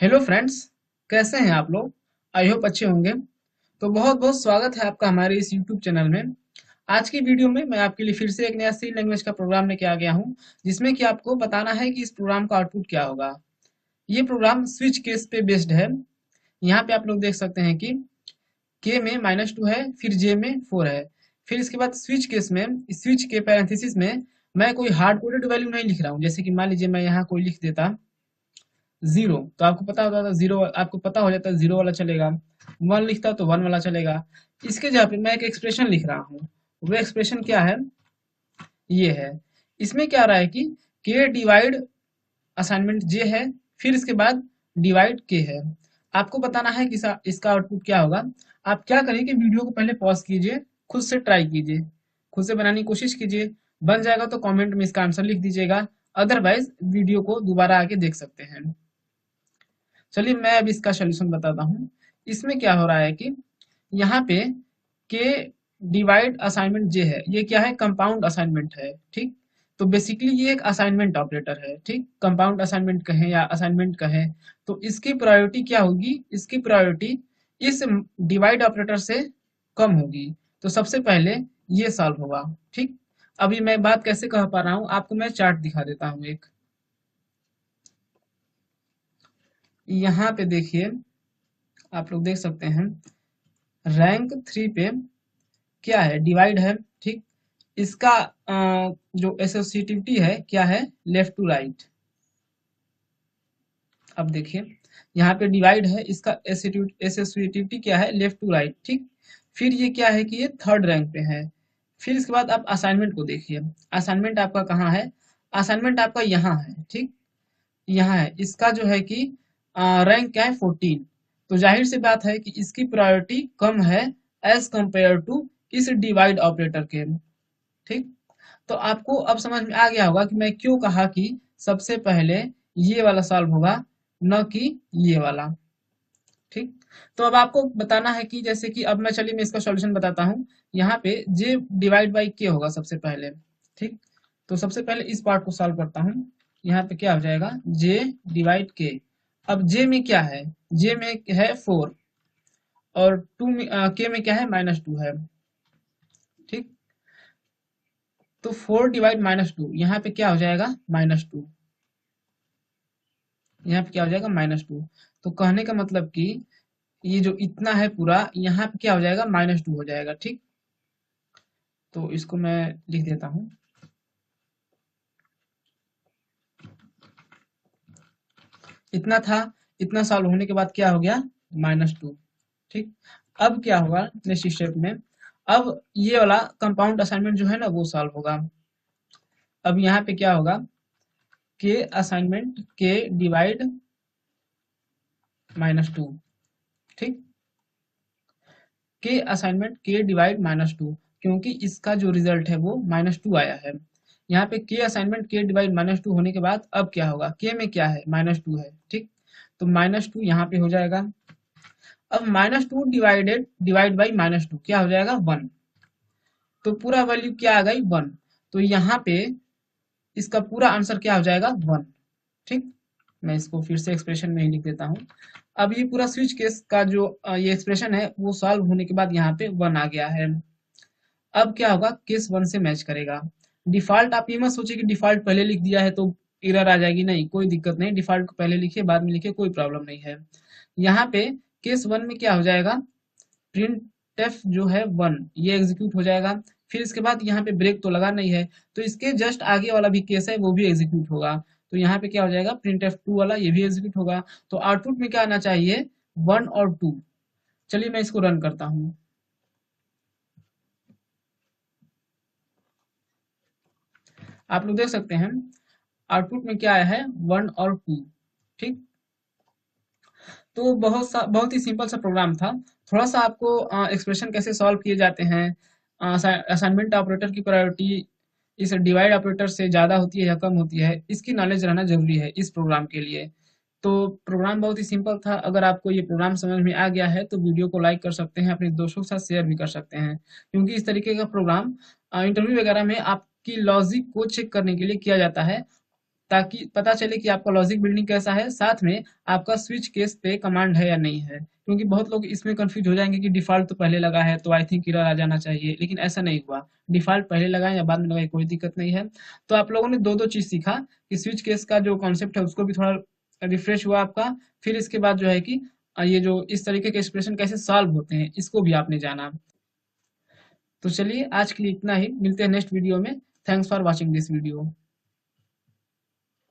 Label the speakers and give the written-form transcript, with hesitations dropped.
Speaker 1: Hello friends, कैसे हैं आप लोग। आई होप अच्छे होंगे। तो बहुत बहुत स्वागत है आपका हमारे इस यूट्यूब चैनल में। आज की वीडियो में मैं आपके लिए फिर से एक नया सी लैंग्वेज का प्रोग्राम लेके आ गया हूँ, जिसमें कि आपको बताना है कि इस प्रोग्राम का आउटपुट क्या होगा। ये प्रोग्राम स्विच केस पे बेस्ड है। यहाँ पे आप लोग देख सकते हैं कि के में -2 है, फिर जे में 4 है। फिर इसके बाद स्विच केस में, स्विच के पैरेंथेसिस में मैं कोई हार्ड कोडेड वैल्यू नहीं लिख रहा हूँ। जैसे कि मान लीजिए मैं यहाँ कोई लिख देता जीरो, तो आपको पता होता था जीरो, आपको पता हो जाता है जीरो वाला चलेगा। वन लिखता तो वन वाला चलेगा। इसके जगह पे मैं एक एक्सप्रेशन लिख रहा हूँ। वो एक्सप्रेशन क्या है, ये है। इसमें क्या आ रहा है कि के डिवाइड असाइनमेंट जे है, फिर इसके बाद डिवाइड के है। आपको बताना है कि इसका आउटपुट क्या होगा। आप क्या करें कि वीडियो को पहले पॉज कीजिए, खुद से ट्राई कीजिए, खुद से बनाने की कोशिश कीजिए। बन जाएगा तो कमेंट में इसका आंसर लिख दीजिएगा, अदरवाइज वीडियो को दोबारा आके देख सकते हैं। चलिए मैं अब इसका सोल्यूशन बताता हूँ। इसमें क्या हो रहा है कि यहाँ पे के डिवाइड असाइनमेंट जे है, ये क्या है, कंपाउंड असाइनमेंट है। ठीक, तो बेसिकली ये एक असाइनमेंट ऑपरेटर है। ठीक, कंपाउंड असाइनमेंट कहें या असाइनमेंट कहें, तो इसकी प्रायोरिटी क्या होगी, इसकी प्रायोरिटी इस डिवाइड ऑपरेटर से कम होगी। तो सबसे पहले ये सॉल्व होगा। ठीक, अभी मैं बात कैसे कह पा रहा हूँ आपको मैं चार्ट दिखा देता हूँ एक। यहाँ पे देखिए, आप लोग देख सकते हैं रैंक 3 पे क्या है, डिवाइड है। ठीक, इसका जो एसोसिएटिविटी है क्या है, लेफ्ट टू राइट। अब देखिए यहाँ पे डिवाइड है, इसका एसोसिएटिविटी क्या है, लेफ्ट टू राइट। ठीक, फिर ये क्या है कि ये थर्ड रैंक पे है। फिर इसके बाद आप असाइनमेंट को देखिए। असाइनमेंट आपका कहाँ है, असाइनमेंट आपका यहाँ है। ठीक, यहाँ है। इसका जो है कि रैंक क्या है, 14। तो जाहिर सी बात है कि इसकी प्रायोरिटी कम है एज कंपेयर टू इस डिवाइड ऑपरेटर के। ठीक, तो आपको अब समझ में आ गया होगा कि मैं क्यों कहा कि सबसे पहले ये वाला सॉल्व होगा, न कि ये वाला। ठीक, तो अब आपको बताना है कि जैसे कि अब मैं इसका सॉल्यूशन बताता हूँ। यहाँ पे जे डिवाइड बाई के होगा सबसे पहले। ठीक, तो सबसे पहले इस पार्ट को सॉल्व करता हूँ। यहाँ पे क्या हो जाएगा, जे डिवाइड के। अब जे में क्या है, जे में है 4, और टू में के में क्या है, -2 है। ठीक, तो 4 डिवाइड -2, यहाँ पे क्या हो जाएगा, -2। यहाँ पे क्या हो जाएगा, -2। तो कहने का मतलब कि ये जो इतना है पूरा, यहाँ पे क्या हो जाएगा, -2 हो जाएगा। ठीक, तो इसको मैं लिख देता हूँ। इतना था, इतना सॉल्व होने के बाद क्या हो गया, -2। ठीक, अब क्या होगा नेक्स्ट स्टेप में, अब ये वाला कंपाउंड असाइनमेंट जो है ना वो सॉल्व होगा। अब यहाँ पे क्या होगा, के असाइनमेंट के डिवाइड -2। ठीक, के असाइनमेंट के डिवाइड -2, क्योंकि इसका जो रिजल्ट है वो -2 आया है। यहाँ पे के असाइनमेंट के डिवाइड -2 होने के बाद अब क्या होगा, के में क्या है, -2 है। ठीक, तो -2 यहाँ पे हो जाएगा। अब -2 डिवाइड बाई -2 क्या हो जाएगा, 1। तो पूरा वैल्यू क्या आ गई, 1। तो यहाँ पे इसका पूरा आंसर क्या हो जाएगा, 1। ठीक, मैं इसको फिर से एक्सप्रेशन में ही लिख देता हूँ। अब ये पूरा स्विच केस का जो ये एक्सप्रेशन है वो सॉल्व होने के बाद यहाँ पे 1 आ गया है। अब क्या होगा, केस 1 से मैच करेगा। डिफॉल्ट आप ये मत सोचिए कि डिफॉल्ट पहले लिख दिया है तो एरर आ जाएगी, नहीं, कोई दिक्कत नहीं। डिफॉल्ट को पहले लिखिए बाद में लिखिए, कोई प्रॉब्लम नहीं है। यहाँ पे केस 1 में क्या हो जाएगा, प्रिंट एफ जो है 1 ये एग्जीक्यूट हो जाएगा। फिर इसके बाद यहाँ पे ब्रेक तो लगा नहीं है, तो इसके जस्ट आगे वाला भी केस है वो भी एग्जीक्यूट होगा। तो यहाँ पे क्या हो जाएगा, प्रिंट एफ 2 वाला ये भी एग्जीक्यूट होगा। तो आउटपुट में क्या आना चाहिए, 1 और 2। चलिए मैं इसको रन करता हूँ। आप लोग देख सकते हैं आउटपुट में क्या आया है, 1 और 2। ठीक, तो बहुत ही सिंपल सा प्रोग्राम था। थोड़ा सा आपको एक्सप्रेशन कैसे सॉल्व किए जाते हैं, असाइनमेंट ऑपरेटर की प्रायोरिटी इस डिवाइड ऑपरेटर से ज़्यादा होती है या कम होती है, इसकी नॉलेज रहना जरूरी है इस प्रोग्राम के लिए। तो प्रोग्राम बहुत ही सिंपल था। अगर आपको ये प्रोग्राम समझ में आ गया है तो वीडियो को लाइक कर सकते हैं, अपने दोस्तों के साथ शेयर भी कर सकते हैं, क्योंकि इस तरीके का प्रोग्राम इंटरव्यू वगैरह में आपकी लॉजिक को चेक करने के लिए किया जाता है। ताकि पता चले कि आपका लॉजिक बिल्डिंग कैसा है, साथ में आपका स्विच केस पे कमांड है या नहीं है। क्योंकि बहुत लोग इसमें कंफ्यूज हो जाएंगे कि डिफ़ॉल्ट तो पहले लगा है, तो आई थिंक एरर आ जाना चाहिए, लेकिन ऐसा नहीं हुआ। डिफ़ॉल्ट पहले लगाएँ या बाद में लगाएँ, कोई दिक्कत नहीं है। तो आप लोगों ने 2-2 चीज़ सीखा कि स्विच केस का जो कॉन्सेप्ट है उसको भी थोड़ा रिफ्रेश हुआ आपका। फिर इसके बाद जो है कि ये जो इस तरीके के एक्सप्रेशन कैसे सॉल्व होते हैं, इसको भी आपने जाना। तो चलिए आज के लिए इतना ही, मिलते हैं नेक्स्ट वीडियो में। Thanks for watching this video.